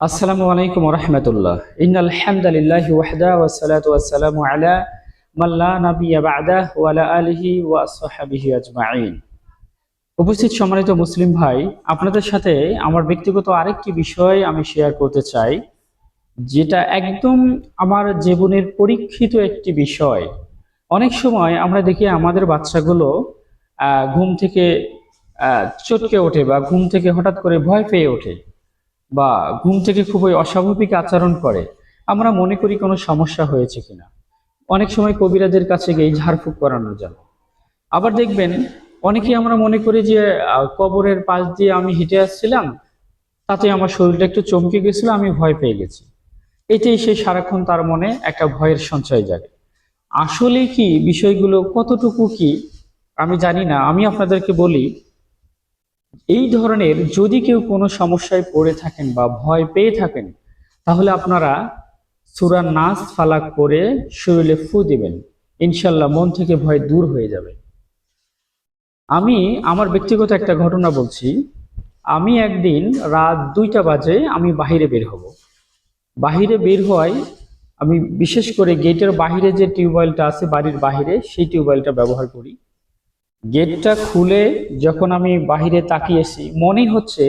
আসসালামু আলাইকুম ওয়া রাহমাতুল্লাহ। ইন্নাল হামদালিল্লাহি ওয়াহদা ওয়াস সালাতু ওয়াস সালামু আলা মান লা নাবিয়্যা বা'দাহু ওয়া আলা আলিহি ওয়া আসহাবিহি আজমাইন। উপস্থিত সম্মানিত মুসলিম ভাই, আপনাদের সাথে আমার ব্যক্তিগত আরেকটি বিষয় আমি শেয়ার করতে চাই, যেটা একদম আমার জীবনের পরীক্ষিত একটি বিষয়। অনেক সময় আমরা দেখি আমাদের বাচ্চাগুলো ঘুম থেকে চটকে ওঠে বা ঘুম থেকে হঠাৎ করে ভয় পেয়ে ওঠে বা ঘুম থেকে খুবই অস্বাভাবিক আচরণ করে। আমরা মনে করি কোনো সমস্যা হয়েছে কিনা। অনেক সময় কবিরাজের কাছে গিয়ে ঝাড়ফুঁক করানোর জন্য। আবার দেখবেন অনেকেই আমরা মনে করি যে কবরের পাশ দিয়ে আমি হেঁটে আসছিলাম, তাতে আমার শরীরটা একটু চমকে গেছিল, আমি ভয় পেয়ে গেছি। এটাই সে সারাক্ষণ তার মনে একটা ভয়ের সঞ্চয় জাগে। আসলে কি বিষয়গুলো কতটুকু কি আমি জানি না। আমি আপনাদেরকে বলি, এই ধরনের যদি কেউ কোনো সমস্যায় পড়ে থাকেন বা ভয় পেয়ে থাকেন, তাহলে আপনারা সূরা নাস ফালাক করে শরীরে ফু দিবেন। ইনশাল্লাহ মন থেকে ভয় দূর হয়ে যাবে। আমি আমার ব্যক্তিগত একটা ঘটনা বলছি। আমি একদিন রাত 2টা বাজে আমি বাহিরে বের হব। বাহিরে বের হওয়ায় আমি বিশেষ করে গেটের বাহিরে যে টিউবওয়েলটা আছে বাড়ির বাহিরে, সেই টিউবওয়েলটা ব্যবহার করি। গেটটা খুলে যখন আমি বাহিরে তাকিয়েছি, মনে হচ্ছে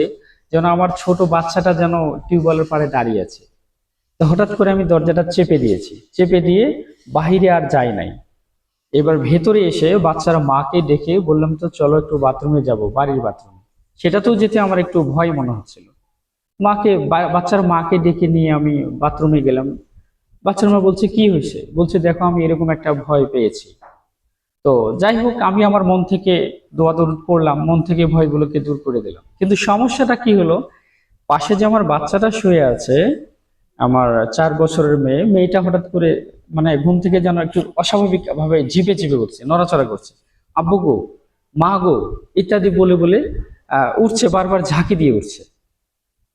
যেন আমার ছোট বাচ্চাটা যেন টিউবওয়েলের পাড়ে দাঁড়িয়ে আছে। তো হঠাৎ করে আমি দরজাটা চেপে দিয়েছি, চেপে দিয়ে বাহিরে আর যাই নাই। এবার ভেতরে এসে বাচ্চার মাকে ডেকে বললাম, তো চলো একটু বাথরুমে যাব, বাড়ির বাথরুমে। সেটাতেও যেতে আমার একটু ভয় মনে হচ্ছিল। বাচ্চার মাকে ডেকে নিয়ে আমি বাথরুমে গেলাম। বাচ্চার মা বলছে, কি হয়েছে? বলছে, দেখো আমি এরকম একটা ভয় পেয়েছি। তো যাই হোক, আমি আমার মন থেকে দোয়া দরুদ পড়লাম, মন থেকে ভয়গুলোকে দূর করে দিলাম। কিন্তু সমস্যাটা কি হলো, পাশে যে আমার বাচ্চাটা শুয়ে আছে, আমার 4 বছরের মেয়েটা হঠাৎ করে মানে ঘুম থেকে যেন একটু অস্বাভাবিক ভাবে জিভে জিভে উঠছে, নড়াচড়া করছে। আব্বু গো, মা গো ইত্যাদি বলে বলে উঠছে, বারবার ঝাঁকি দিয়ে উঠছে।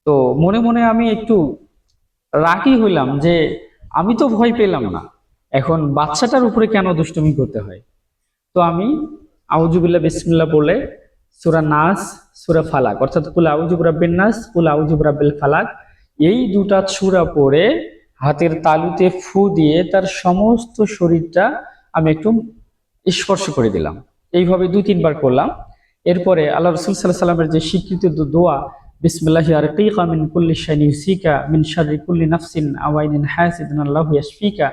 তো মনে মনে আমি একটু রাগই হইলাম যে আমি তো ভয় পেলাম না, এখন বাচ্চাটার উপরে কেন দুষ্টুমি করতে হয়। তো আমি আউযুবিল্লাহ বিসমিল্লাহ বলে সূরা নাস, সূরা ফালাক, অর্থাৎ কুল আউযু বিরাব্বিন নাস, কুল আউযু বিরাব্বিল ফালাক, এই দুটা সূরা পড়ে হাতের তালুতে ফু দিয়ে তার সমস্ত শরীরটা আমি একটু স্পর্শ করে দিলাম। এইভাবে 2-3 বার করলাম। এরপরে আল্লাহ রাসূল সাল্লাল্লাহু আলাইহি ওয়াসাল্লামের যে স্বীকৃত দোয়া, বিসমিল্লাহি আরকিকা মিন কুল্লি শাইইন ইউসিকা মিন শাররি কুল্লি নাফসিন আও আইনিন হাসিদিন আল্লাহু ইয়াশফিকা,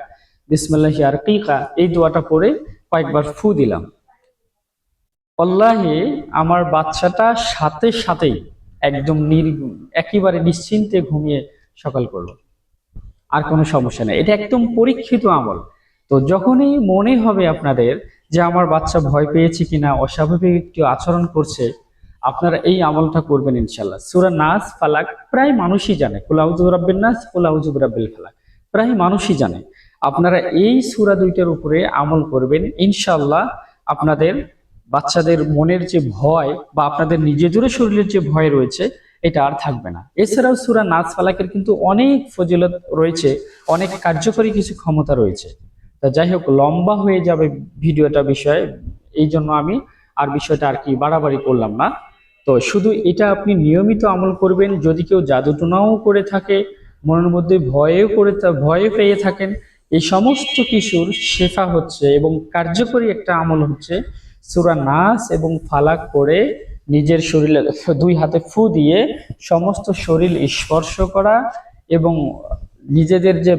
বিসমিল্লাহি আরকিকা, এই দোয়াটা পড়ে কয়েকবার ফু দিলাম। আল্লাহে আমার বাচ্চাটা সাথে সাথেই একদম একেবারে নিশ্চিন্তে ঘুমিয়ে সকাল করলো। আর কোনো সমস্যা নেই। এটা একদম পরীক্ষিত আমল। তো যখনই মনে হবে আপনাদের যে আমার বাচ্চা ভয় পেয়েছে কিনা, অস্বাভাবিক একটু আচরণ করছে, আপনারা এই আমলটা করবেন ইনশাল্লাহ। সূরা নাস, ফালাক প্রায় মানুষই জানে। কুল আউযু বিরাব্বিন নাস, কুল আউযু বিরাব্বিল ফালাক প্রায় মানুষই জানে। আপনারা এই সূরা দুইটার উপরে আমল করবেন ইনশাল্লাহ। আপনাদের বাচ্চাদের মনের যে ভয় বা আপনাদের নিজেদেরও শরীরের যে ভয় রয়েছে, এটা আর থাকবে না। এছাড়াও সূরা নাস ফালাকের কিন্তু অনেক ফজিলত রয়েছে, অনেক কার্যকরী কিছু ক্ষমতা রয়েছে। তা যাই হোক, লম্বা হয়ে যাবে ভিডিওটা বিষয়ে, এই জন্য আমি আর বিষয়টা আর কি বাড়াবাড়ি করলাম না। তো শুধু এটা আপনি নিয়মিত আমল করবেন। যদি কেউ জাদুটোনাও করে থাকে, মনের মধ্যে ভয়ে পেয়ে থাকেন, এই সমস্ত কিছুর শেফা হচ্ছে এবং কার্যকরী একটা আমল হচ্ছে সূরা নাস এবং ফালাক পড়ে নিজের শরীরে 2 হাতে ফু দিয়ে সমস্ত শরীর স্পর্শ করা, এবং নিজেদের যে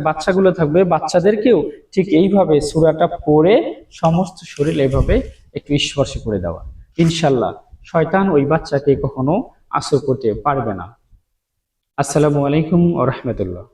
বাচ্চাগুলো থাকবে, বাচ্চাদেরকেও ঠিক এইভাবে সূরাটা পড়ে সমস্ত শরীর এইভাবে একটু স্পর্শ করে দেওয়া। ইনশাল্লাহ শয়তান ওই বাচ্চাকে কখনো আসর করতে পারবে না। আসসালামু আলাইকুম ওয়া রাহমাতুল্লাহ।